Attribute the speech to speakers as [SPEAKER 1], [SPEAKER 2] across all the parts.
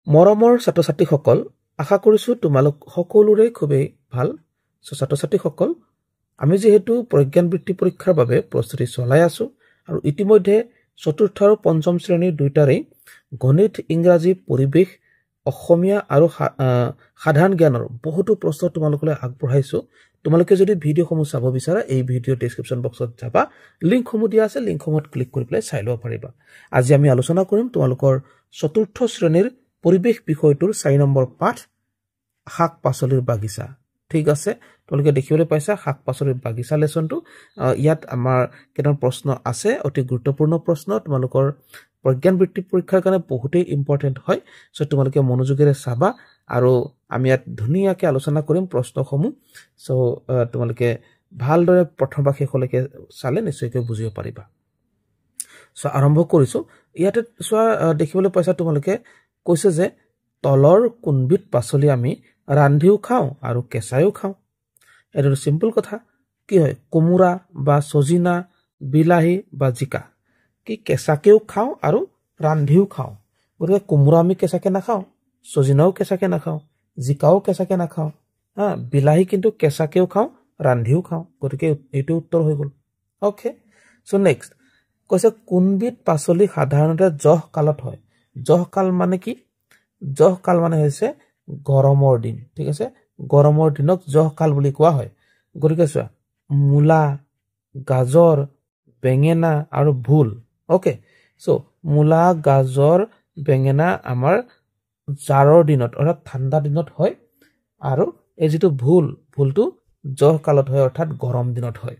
[SPEAKER 1] মৰমৰ ছাত্ৰ-ছাত্ৰীসকল আশা কৰিছো তোমালোক সকলোৰে খুবেই ভাল ছাত্ৰ-ছাত্ৰীসকল আমি যেহেতু প্ৰজ্ঞান বৃত্তি পৰীক্ষাৰ বাবে প্ৰস্তুতি চলাই আছো আৰু ইতিমধ্যে চতুৰ্থ আৰু পঞ্চম শ্ৰেণীৰ দুইটাৰে গণিত ইংৰাজী পৰিৱেশ অসমীয়া আৰু সাধাৰণ জ্ঞানৰ বহুতো প্ৰশ্ন তোমালোকলৈ আগবঢ়াইছো তোমালোকে যদি ভিডিঅ'সমূহ চাব বিচাৰা এই ভিডিঅ' ডেসক্ৰিপচন বক্সত যাবা লিংকসমূহ দিয়া আছে লিংকসমূহত ক্লিক কৰি পেলাই চাই ল'ব পাৰিবা আজি আমি আলোচনা কৰিম তোমালোকৰ চতুৰ্থ শ্ৰেণীৰ পৰিৱেশ বিষয়টোৰ 4 নম্বৰ পাঠ শাক পাচলিৰ বাগিচা ঠিক আছে তোমালোকে দেখিবলৈ পাইছা শাক পাচলিৰ বাগিচা লেসনটো ইয়াত আমাৰ কেইটামান প্ৰশ্ন আছে অতি গুৰুত্বপূৰ্ণ প্ৰশ্ন তোমালোকৰ প্ৰজ্ঞান বৃত্তি পৰীক্ষাৰ কাৰণে বহুতেই ইম্পৰ্টেন্ট হয় সো তোমালোকে মনোযোগেৰে চাবা আৰু আমি ইয়াত ধুনীয়াকৈ আলোচনা কৰিম প্ৰশ্নসমূহ সো তোমালোকে ভালদৰে প্ৰথম বা শেষলৈকে চালে নিশ্চয়কৈ বুজিব পাৰিবা সো আৰম্ভ কৰিছো ইয়াতে সোৱা দেখিবলৈ পাইছা তোমালোকে কৈছে যে তলৰ কোনবিধ পাচলি আমি ৰান্ধিও খাওঁ আৰু কেঁচাইও খাওঁ এটা সিম্পল কথা কি হয় কোমোৰা বা সজিনা বিলাহী বা জিকা কি কেঁচাকেও খাওঁ আৰু ৰান্ধিও খাওঁ গতিকে কোমোৰা আমি কেঁচাকে নাখাওঁ সজিনাও কেঁচাকে নাখাওঁ জিকাও কেঁচাকে নাখাওঁ বিলাহী কিন্তু কেঁচাকেও খাওঁ ৰান্ধিও খাওঁ গতিকে এইটো উত্তৰ হৈ গ'ল ওকে সো নেক্সট কৈছে কোনবিধ পাচলি সাধাৰণতে জহ কালত হয় জহ কাল মানে কি জহ কাল মানে হৈছে গৰমৰ দিন ঠিক আছে গৰমৰ দিনক জহ কাল বুলি কোৱা হয় গতিকে চোৱা মূলা গাজৰ বেঙেনা আৰু ভুল ওকে সো মূলা গাজৰ বেঙেনা আমাৰ জাৰৰ দিনত অৰ্থাৎ ঠাণ্ডা দিনত হয় আৰু এই যেটো ভুলটো জহ কালত হয় অৰ্থাৎ গৰম দিনত হয়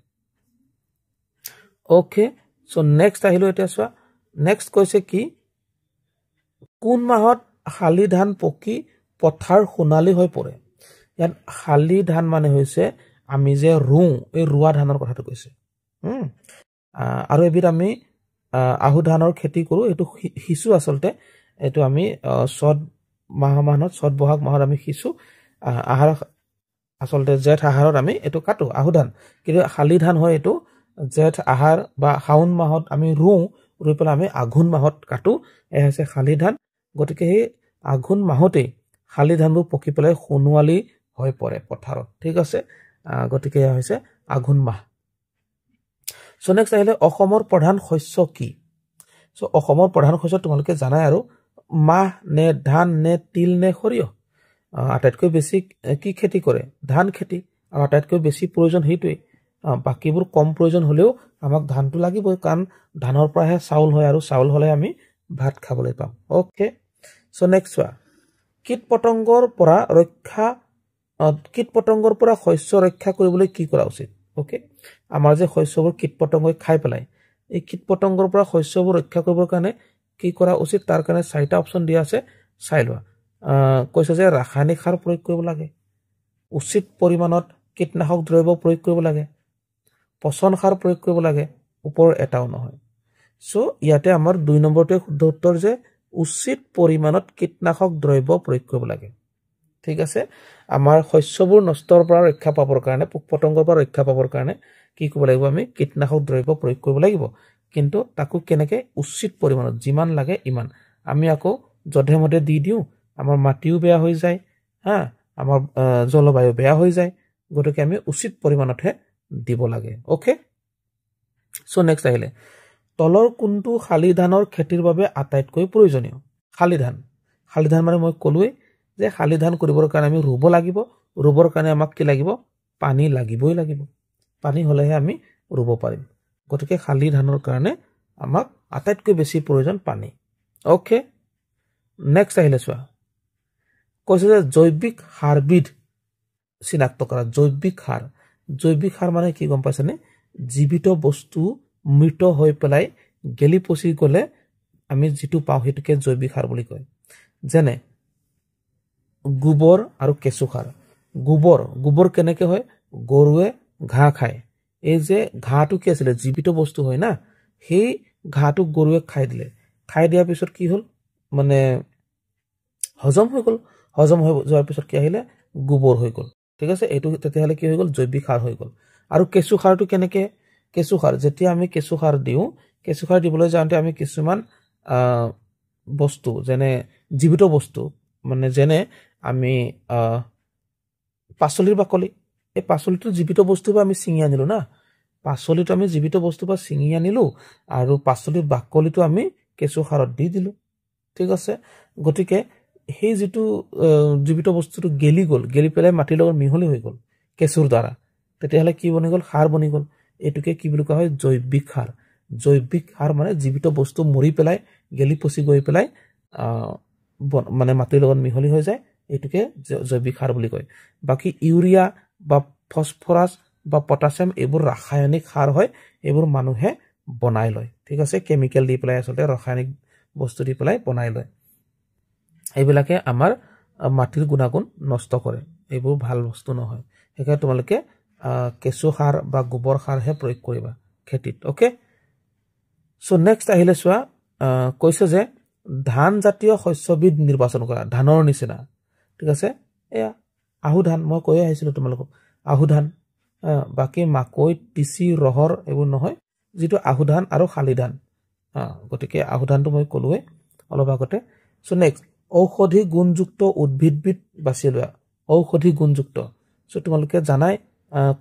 [SPEAKER 1] ওকে সো নেক্সট আহিলো এটা চোৱা নেক্সট কৈছে কি কোন মাহত শালি ধান পকি পথাৰ সোণালী হৈ পৰে ইয়াত শালি ধান মানে হৈছে আমি যে এই ৰুৱা ধানৰ কথাটো কৈছে আৰু এবিধ আমি আহু ধানৰ খেতি কৰো এটো হিসু আসলতে এটো আমি চত মাহত চত বহাগ মাহত আমি হিসু আহাৰ আসলতে জেঠ আহাৰত আমি এটো কাটো আহু ধান কিন্তু শালি ধান হয় এটো জেঠ আহাৰ বা শাওন মাহত আমি ৰুই পেলাই আমি আঘোণ মাহত কাটো এ হৈছে শালি ধান গতিকে এই আঘোণ মাহতে শালি ধানবোৰ পকি পেলাই সোণোৱালী হৈ পৰে পথাৰত ঠিক আছে গতিকে এয়া হৈছে আঘোণ মাহ সো নেক্সট আহিলে অসমৰ প্ৰধান শস্য কি সো অসমৰ প্ৰধান শস্য তোমালোকে জানাই আৰু মাহ নে ধান নে তিল নে সৰিয়হ আটাইতকৈ বেছি কি খেতি কৰে ধান খেতি আৰু আটাইতকৈ বেছি প্ৰয়োজন হেইটোই বাকিবোৰ কম প্ৰয়োজন হলেও আমাক ধানটো লাগিবই কাৰণ ধানৰ পৰাহে চাউল হয় আৰু চাউল হলে আমি ভাত খাবলৈ পাম ওকে সো নেক্সট কীট পতংগৰ পৰা শস্য ৰক্ষা কৰিবলৈ কি কৰা উচিত ওকে আমাৰ যে শস্যবোৰ কীট পতংগই খাই পেলাই এই কীট পতংগৰ পৰা শস্যবোৰ ৰক্ষা কৰিবৰ কাৰণে কি কৰা উচিত তাৰ কাৰণে 4টা অপচন দিয়া আছে চাই লোৱা কৈছে যে ৰাসায়নিক সাৰ প্ৰয়োগ কৰিব লাগে উচিত পৰিমাণত কীটনাশক দ্ৰব্য প্ৰয়োগ কৰিব লাগে পচন সাৰ প্ৰয়োগ কৰিব লাগে ওপৰ এটাও নহয় সো ইয়াতে আমাৰ 2 নম্বৰটোৱে শুদ্ধ উত্তৰ যে উচিত পৰিমাণত কীটনাশক দ্ৰব্য প্ৰয়োগ কৰিব লাগে ঠিক আছে আমাৰ শস্যবোৰ নষ্টৰ পৰা ৰক্ষা পাবৰ কাৰণে পোক পতংগৰ পৰা ৰক্ষা পাবৰ কাৰণে কি কৰিব লাগিব আমি কীটনাশক দ্ৰব্য প্ৰয়োগ কৰিব লাগিব কিন্তু তাকো কেনেকৈ উচিত পৰিমাণত যিমান লাগে ইমান আমি আকৌ যধে মধে দি দিও আমাৰ মাটিও বেয়া হৈ যায় আমাৰ জলবায়ু বেয়া হৈ যায় গতিকে আমি উচিত পৰিমাণতহে দিব লাগে ওকে সো নেক্সট আহিলে তলৰ কোনটো শালি ধানৰ খেতিৰ বাবে আটাইতকৈ প্ৰয়োজনীয় শালি ধান মানে মই কলোৱে যে শালি ধান কৰিবৰ কাৰণে আমি ৰুব লাগিব ৰুবৰ কাৰণে আমাক কি লাগিব পানী লাগিবই লাগিব পানী হলেহে আমি ৰুব পাৰিম গতিকে শালি ধানৰ কাৰণে আমাক আটাইতকৈ বেছি প্ৰয়োজন পানী ওকে নেক্সট আহিলে চোৱা কৈছে যে জৈৱিক সাৰবিধ চিনাক্ত কৰা জৈৱিক সাৰ মানে কি গম পাইছানে জীৱিত বস্তু মৃত হৈ পেলাই গেলি পচি গলে আমি যেটো পাওঁ হেতুকে জৈৱিক সাৰ বুলি কয় যেনে গোবৰ আৰু কেঁচু সাৰ গোবৰ কেনেকৈ হয় গৰুৱে ঘাঁহ খায় এই যে ঘাঁহটো কি আছিল জীৱিত বস্তু হয় না সেই ঘাঁহটো গৰুৱে খাই দিয়াৰ পিছত কি হ'ল মানে হজম হৈ যোৱাৰ পিছত কি আহিলে গোবৰ হৈ গ'ল ঠিক আছে এইটো তেতিয়াহলে কি হৈ গ'ল জৈৱিক সাৰ হৈ গ'ল আৰু কেঁচু সাৰটো কেনেকৈ কেঁচু সাৰ যেতিয়া আমি কেঁচু সাৰ দিবলৈ যাওঁতে আমি কিছুমান বস্তু যেনে জীৱিত বস্তু মানে যেনে আমি পাচলিৰ বাকলি এই পাচলিটো জীৱিত বস্তু বা আমি ছিঙি আনিলো না পাচলিটো আমি জীৱিত বস্তু বা ছিঙি আনিলো আৰু পাচলিৰ বাকলিটো আমি কেঁচু সাৰত দি দিলো ঠিক আছে গতিকে সেই যেটো জীৱিত বস্তুটো গেলি গল গেলি পেলাই মাটিৰ লগত মিহলি হৈ গল কেঁচুৰ দ্বাৰা তেতিয়াহলে কি বনি গল সাৰ বনি গল এটুকে কি বুলি কোৱা হয় জৈৱিক সাৰ মানে জীৱিত বস্তু মৰি পেলাই গেলি পচি গৈ পেলাই মানে মাটিৰ লগত মিহলি হৈ যায় এটুকে জৈৱিক সাৰ বুলি কয় বাকি ইউৰিয়া বা ফসফৰাছ বা পটাছিয়াম এইবোৰ ৰাসায়নিক সাৰ হয় এইবোৰ মানুহে বনাই লয় ঠিক আছে কেমিক্যাল দি পেলাই আসলে ৰাসায়নিক বস্তু দি পেলাই বনাই লয় এইবিলাকে আমাৰ মাটিৰ গুণাগুণ নষ্ট কৰে এইবোৰ ভাল বস্তু নহয় হেকা তোমালোকে কেঁচু সাৰ বা গোবৰ সাৰহে প্ৰয়োগ কৰিবা খেতিত ওকে সো নেক্সট আহিলে চোৱা কৈছে যে ধান জাতীয় শস্যবিধ নিৰ্বাচন কৰা ধানৰ নিচিনা ঠিক আছে এয়া আহু ধান মই কৈ আহিছিলো তোমালোকক আহু ধান বাকি মাকৈ তিসি ৰহৰ এইবোৰ নহয় যেটো আহু ধান আৰু শালি ধান গতিকে আহু ধানটো মই কলোৱে অলপ আগতে সো নেক্সট ঔষধি গুণযুক্ত উদ্ভিদবিধ বাছি লোৱা ঔষধি গুণযুক্ত সো তোমালোকে জানাই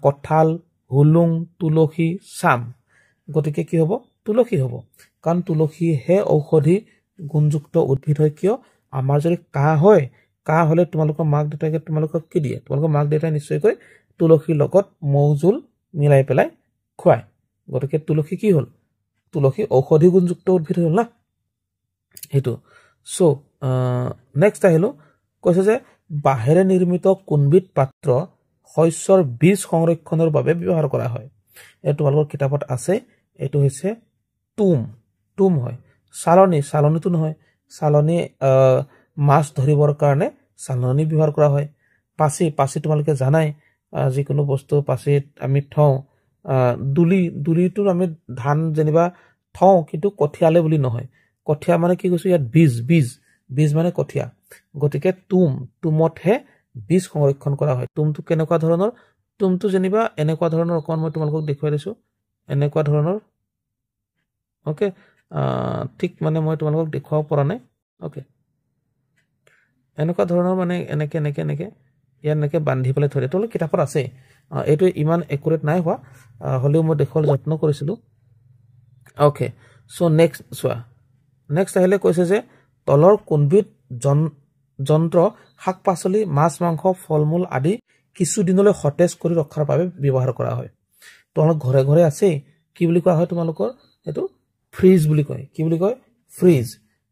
[SPEAKER 1] কঠাল হুলুং তুলসী সাম গতিকে কি হ'ব তুলসী হ'ব কাৰণ তুলসী হে ঔষধি গুণযুক্ত উদ্ভিদ হয় কিয় আমাৰ যদি কাহ হয় কাহ হলে তোমালোকৰ মাক দেউতাকে তোমালোকক কি দিয়ে তোমালোকৰ মাক দেউতাই নিশ্চয়কৈ তুলসীৰ লগত মৌজুল মিলাই পেলাই খুৱায় গতিকে তুলসী কি হ'ল তুলসী ঔষধি গুণযুক্ত উদ্ভিদ হ'ল না হেতু সো নেক্সট আহিলো কৈছে যে বাহেৰে নিৰ্মিত কোনবিধ পাত্ৰ শস্যৰ বীজ সংৰক্ষণৰ বাবে ব্যৱহাৰ কৰা হয় এই তোমালোকৰ কিতাপত আছে এটো হৈছে টুম হয় চালনীটো নহয় চালনী মাছ ধৰিবৰ কাৰণে চালনী ব্যৱহাৰ কৰা হয় পাছি তোমালোকে জানাই যিকোনো বস্তু পাছিত আমি থওঁ দুলিটো আমি ধান যেনিবা থওঁ কিন্তু কঠিয়ালে বুলি নহয় কঠিয়া মানে কি কৈছো ইয়াত বীজ মানে কঠিয়া গতিকে টুমতহে বীজ সংৰক্ষণ কৰা হয় টুমটো কেনেকুৱা ধৰণৰ টুমটো যেনিবা এনেকুৱা ধৰণৰ অকন মই তোমালোকক দেখুৱাই দিছো এনেকুৱা ধৰণৰ ওকে ঠিক মানে মই তোমালোকক দেখুৱাব পৰা নাই ওকে এনেকুৱা ধৰণৰ মানে এনেকে ইয়াত এনেকে বান্ধি পেলাই থৈ তোলে কিতাপত আছে এইটো ইমান একুৰেট নাই হোৱা হলেও মই দেখুৱাবলৈ যত্ন কৰিছিলো ওকে সো নেক্সট আহিলে কৈছে যে তলৰ কোনবিধ যন্ত্ৰ শাক-পাচলি মাছ মাংস ফল-মূল আদি কিছু দিনলৈ সতেজ কৰি ৰখাৰ বাবে ব্যৱহাৰ কৰা হয় তোমালোক ঘৰে আছে কি বুলি কোৱা হয় তোমালোকৰ এটো ফ্ৰিজ বুলি কয় কি বুলি কয় ফ্ৰিজ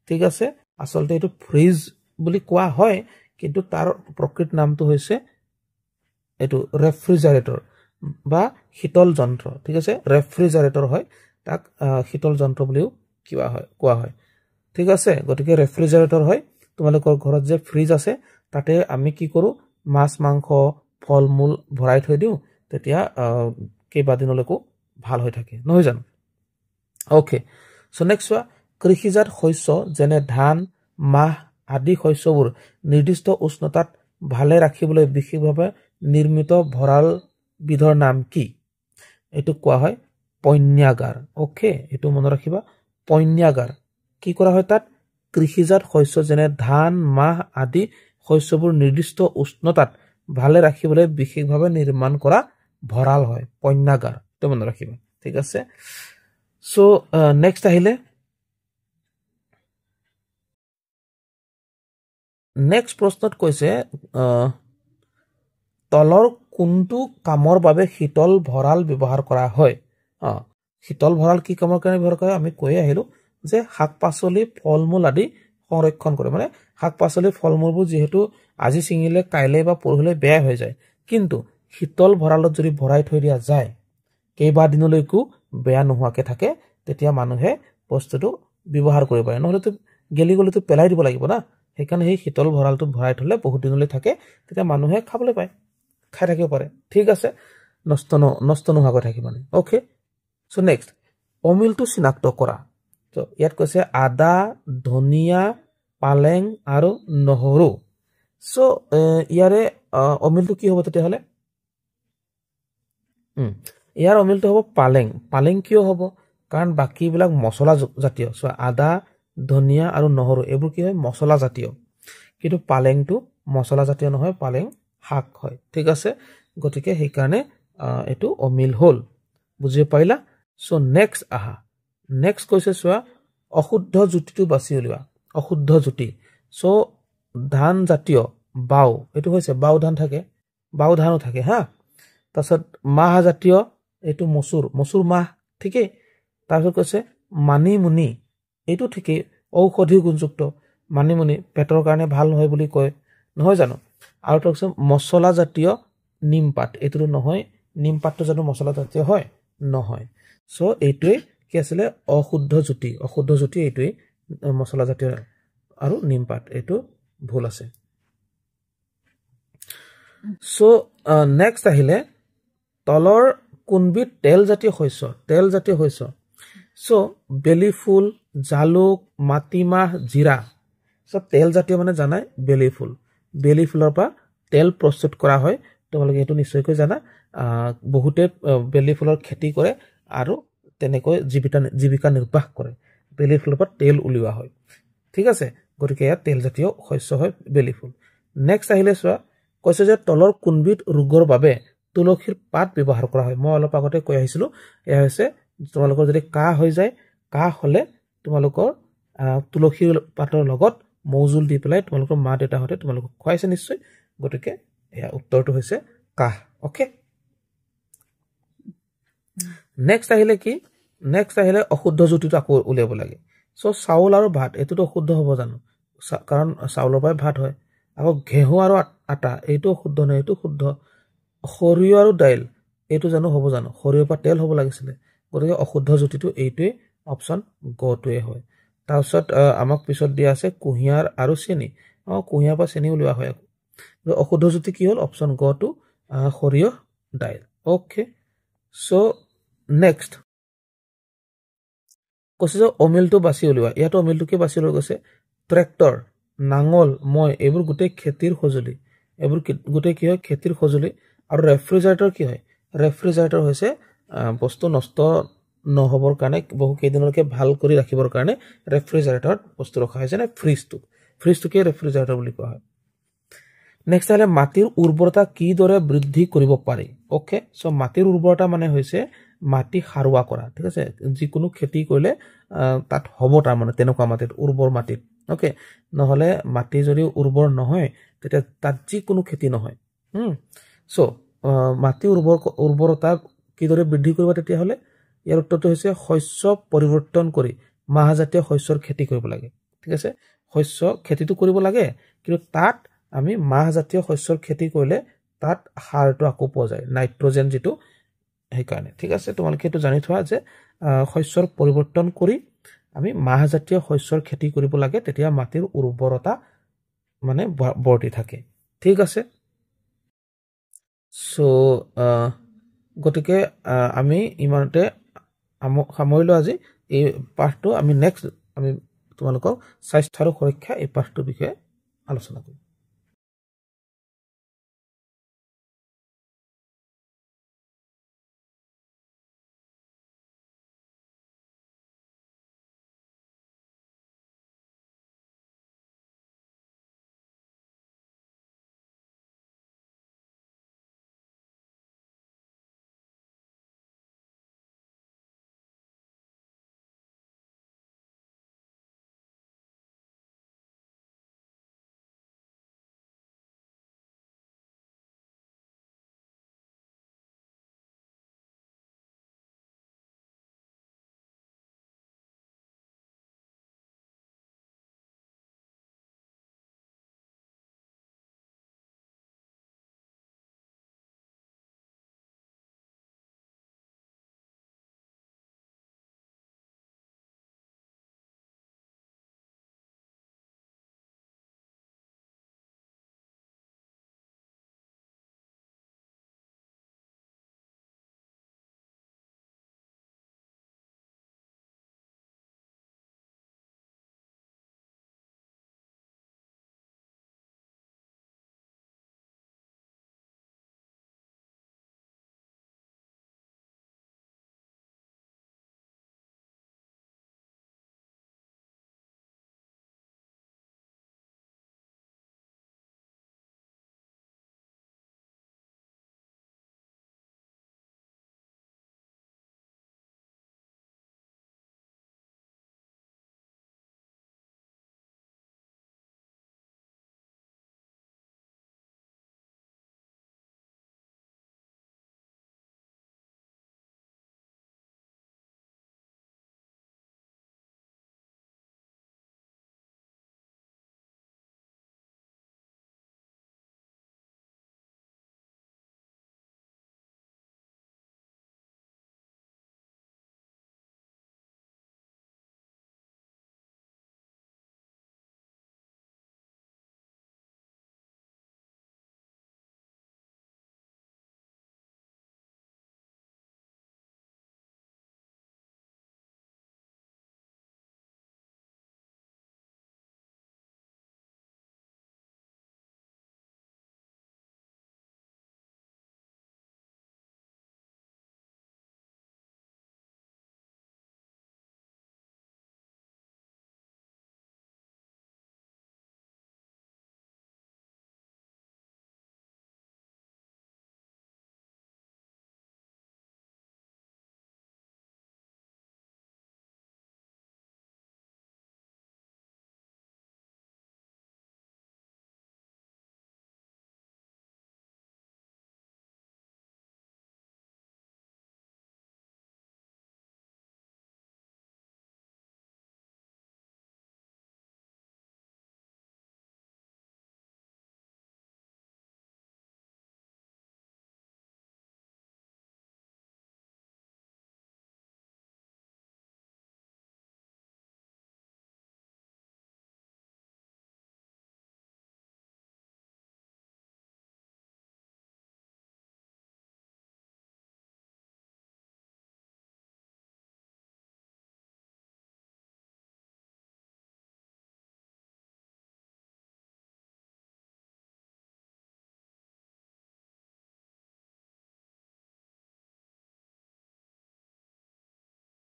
[SPEAKER 1] ঠিক আছে আসলতে এটো ফ্ৰিজ বুলি কোৱা হয় কিন্তু তাৰ প্ৰকৃত নামটো হৈছে এটো ৰেফ্ৰিজাৰেটৰ বা শীতল যন্ত্ৰ ঠিক আছে ৰেফ্ৰিজাৰেটৰ হয় তাক শীতল যন্ত্ৰ বুলিও কোৱা হয় ঠিক আছে গতিকে ৰেফ্ৰিজাৰেটৰ হয় তোমালোকৰ ঘৰত যে ফ্ৰিজ আছে তাতে আমি কি কৰো মাছ মাংস ফল-মূল ভৰাই থৈ দিও তেতিয়া কেইবাদিনলৈকো ভাল হৈ থাকে নহয় জানো ওকে সো নেক্সট কৃষিজাত শস্য যেনে ধান মাহ আদি শস্যবোৰ নিৰ্দিষ্ট উষ্ণতাত ভালে ৰাখিবলৈ বিশেষভাৱে নিৰ্মিত ভঁৰাল বিধৰ নাম কি এটো কোৱা হয় পণ্যাগাৰ ওকে এটো মনত ৰাখিবা পণ্যাগাৰ কি কৰা হয় তাত কৃষিজাত শস্য যেনে ধান মাহ আদি শস্যবোৰ নিৰ্দিষ্ট উষ্ণতাত ভালে ৰাখিবলৈ বিশেষভাৱে নিৰ্মাণ কৰা ভঁৰাল হয় পণ্যাগাৰ এটো মনত ৰাখিবা ঠিক আছে সো নেক্সট আহিলে নেক্সট প্ৰশ্নত কৈছে তলৰ কোনটো কামৰ বাবে শীতল ভঁৰাল ব্যৱহাৰ কৰা হয় শীতল ভঁৰাল কি কামৰ কাৰণে ব্যৱহাৰ কৰা আমি কৈ আহিলো যে শাক-পাচলি ফল-মূল আদি সংৰক্ষণ কৰে মানে শাক-পাচলি ফল-মূলবোৰ যেহেতু আজি ছিঙিলে কাইলে বা পৰহিলে বেয়া হৈ যায় কিন্তু শীতল ভঁৰালত যদি ভৰাই থৈ দিয়া যায় কেইবাদিনলৈকো বেয়া নোহোৱাকে থাকে তেতিয়া মানুহে বস্তুটো ব্যৱহাৰ কৰিব পাৰে নহলে তো গেলি গলেতো পেলাই দিব লাগিব না সেইকাৰণে সেই শীতল ভঁৰালটোত ভৰাই থলে বহুত দিনলৈ থাকে তেতিয়া মানুহে খাবলৈ পায় খাই থাকিব পাৰে ঠিক আছে নষ্ট নোহোৱাকৈ থাকিব মানে ওকে সো নেক্সট অমিলটো চিনাক্ত কৰা তো ইয়াত কৈছে আদা ধনিয়া পালেং আৰু নহৰু সো ইয়াৰে অমিলটো কি হ'ব তেতিয়াহলে ইয়াৰ অমিলটো হ'ব পালেং কিয় হ'ব কাৰণ বাকিবিলাক মছলা জাতীয় সো আদা ধনিয়া আৰু নহৰু এইবোৰ কি হয় মছলা জাতীয় কিন্তু পালেংটো মছলা জাতীয় নহয় পালেং শাক হয় ঠিক আছে গতিকে সেই কাৰণে এটো অমিল হল বুজি পাইলা সো নেক্সট আহা নেক্সট কৈছে সোৱা অশুদ্ধ জুতিটো বাছি উলিওৱা অশুদ্ধ জুতি সো ধান জাতীয় বাও এটো হৈছে বাও ধান থাকে বাও ধানো থাকে হা তাৰছত মাহ জাতীয় এটো মসুৰ মাহ ঠিকই তাৰছত কৈছে মানিমুনি এটো ঠিকই ঔষধি গুণযুক্ত মানিমুনি পেটৰ কাৰণে ভাল হয় বুলি কয় নহয় জানো আৰু কৈছে মছলা জাতীয় নিমপাত এটো নহয় নিমপাতটো জানো মছলা জাতীয় হয় নহয় সো এইটোই কি আছিল অশুদ্ধ জুতি এইটোই মছলা জাতীয় আৰু নিমপাত এটো ভুল আছে সো নেক্সট আহিলে তলৰ কোনবিধ তেল জাতীয় শস্য সো বেলি ফুল জালুক মাটিমাহ জিৰা সো তেল জাতীয় মানে জানাই বেলি ফুলৰ পৰা তেল প্ৰস্তুত কৰা হয় তোমালোকে এটো নিশ্চয়কৈ জানা বহুতে বেলি ফুলৰ খেতি কৰে আৰু তেনেকৈ জীৱিকা নিৰ্বাহ কৰে বেলি ফুলৰ পৰা তেল উলিওৱা হয় ঠিক আছে গতিকে ইয়া তেল জাতীয় শস্য হয় বেলি ফুল নেক্সট আহিলে সোৱা কৈছে যে তলৰ কোনবিধ ৰোগৰ বাবে তুলসীৰ পাত ব্যৱহাৰ কৰা হয় মই অলপ আগতে কৈ আহিছিলো এয়া হৈছে তোমালোকৰ যদি কাহ হৈ যায় কাহ হলে তোমালোকৰ তুলসীৰ পাতৰ লগত মৌজুল দি পেলাই তোমালোকৰ মা দেউতাহঁতে তোমালোকক খুৱাইছে নিশ্চয় গতিকে এয়া উত্তৰটো হৈছে কাহ ওকে নেক্সট আহিলে অশুদ্ধ জুতিটো আকৌ উলিয়াব লাগে সো চাউল আৰু ভাত এটোতো অশুদ্ধ হ'ব জানো কাৰণ চাউলৰ পৰাই ভাত হয় আকৌ ঘেহু আৰু আটা এইটো অশুদ্ধ নহয় এইটো শুদ্ধ সৰিয়হ আৰু দাইল এইটো জানো হ'ব জানো সৰিয়হৰ পৰা তেল হ'ব লাগিছিল গতিকে অশুদ্ধ জুতিটো এইটোৱে অপচন গটোৱে হয় তাৰছত আমাক পিছত দিয়া আছে কুহিয়াৰ আৰু চেনি কুহিয়াৰ পৰা চেনি উলিওৱা হয় অশুদ্ধ জুতি কি হ'ল অপচন গটো সৰিয়হ দাইল ওকে সো নেক্সট কৈছে যে অমিলটো বাছি উলিওৱা ইয়াতো অমিলটো কি বাছি লৈ গৈছে ট্ৰেক্টৰ নাঙল মই এইবোৰ গোটেই খেতিৰ সঁজুলি এইবোৰ গোটেই কি হয় খেতিৰ সঁজুলি আৰু ৰেফ্ৰিজাৰেটৰ কি হয় ৰেফ্ৰিজাৰেটৰ হৈছে বস্তু নষ্ট নহবৰ কাৰণে বহু কেইদিনলৈকে ভাল কৰি ৰাখিবৰ কাৰণে ৰেফ্ৰিজাৰেটৰত বস্তু ৰখা হৈছে না ফ্ৰিজটোকে ৰেফ্ৰিজাৰেটৰ বুলি কোৱা হয় নেক্সট আহিলে মাটিৰ উৰ্বৰতা কিদৰে বৃদ্ধি কৰিব পাৰি ওকে সো মাটিৰ উৰ্বৰতা মানে হৈছে মাটি সাৰুৱা কৰা ঠিক আছে যিকোনো খেতি কৰিলে তাত হ'ব তাৰ মানে তেনেকুৱা মাটিত উৰ্বৰ মাটিত ওকে নহলে মাটি যদি উৰ্বৰ নহয় তেতিয়া তাত যিকোনো খেতি নহয় সো মাটি উৰ্বৰতা কিদৰে বৃদ্ধি কৰিব তেতিয়া হলে ইয়াৰ উত্তৰটো হৈছে শস্য পৰিৱৰ্তন কৰি মাহজাতীয় শস্যৰ খেতি কৰিব লাগে ঠিক আছে শস্য খেতিটো কৰিব লাগে কিন্তু তাত আমি মাহজাতীয় শস্যৰ খেতি কৰিলে তাত সাৰটো আকৌ পোৱা যায় নাইট্ৰজেন যেটো সেই কাৰণে ঠিক আছে তোমালোকে এটো জানি থোৱা যে শস্যৰ পৰিৱৰ্তন কৰি আমি মাহজাতীয় শস্যৰ খেতি কৰিব লাগে তেতিয়া মাটিৰ উৰ্বৰতা মানে বৰ্তি থাকে ঠিক আছে সো গতিকে আমি ইমানতে সামৰিলো আজি এই পাঠটো আমি নেক্সট আমি তোমালোকক স্বাস্থ্য আৰু সুৰক্ষা এই পাঠটোৰ বিষয়ে আলোচনা কৰিম